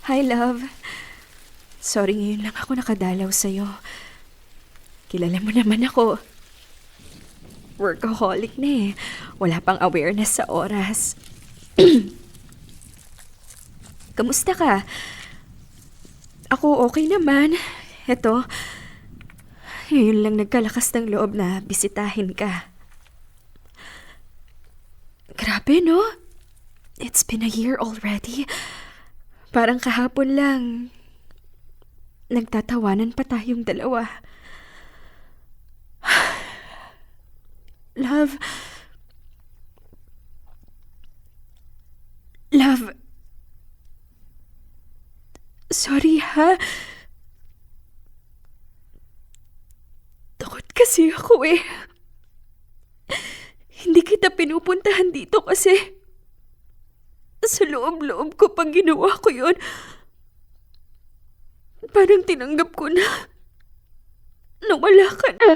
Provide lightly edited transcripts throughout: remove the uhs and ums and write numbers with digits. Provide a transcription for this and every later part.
Hi, love. Sorry ngayon lang ako nakadalaw sa'yo. Kilala mo naman ako. Workaholic na eh. Wala pang awareness sa oras. Kamusta ka? Ako okay naman. Eto, ngayon lang nagkalakas ng loob na bisitahin ka. Grabe, no? It's been a year already. Parang kahapon lang. Nagtatawanan pa tayong dalawa. Love. Love. Sorry ha. Takot kasi ako eh. Hindi kita pinupuntahan dito kasi sa loob-loob ko pag ginawa ko yun, parang tinanggap ko na wala ka na.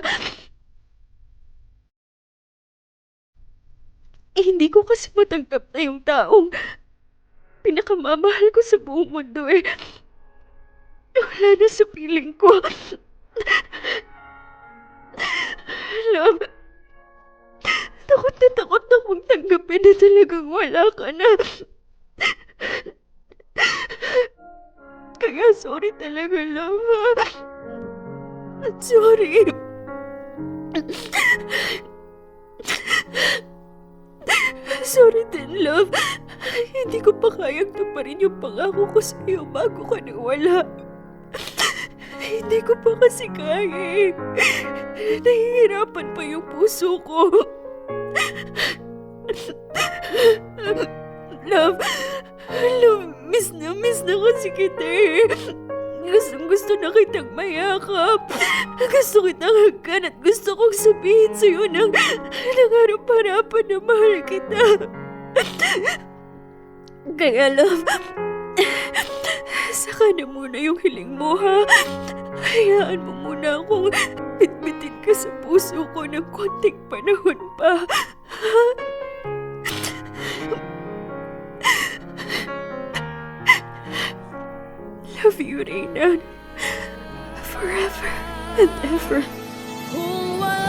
Hindi ko kasi matanggap na yung taong pinakamamahal ko sa buong mundo eh. Wala na sa piling ko. Love, takot na akong tanggapin na talagang wala ka na. Kaya sorry talaga, love. Sorry. Sorry din, love. Hindi ko pa kayang tuparin yung pangako ko sa iyo bago ka nawala. Hindi ko pa kasi kaya eh. Nahihirapan pa yung puso ko. Love, miss na kasi kita eh. Gusto na kitang mayakap. Gusto kitang hagkan at gusto kong sabihin sa'yo ng harap-harapan na mahal kita. Kaya love, saka na muna yung hiling mo ha. Hayaan mo muna akong bitbitin ka sa puso ko ng konting panahon pa. Love you, Reina. Forever and ever.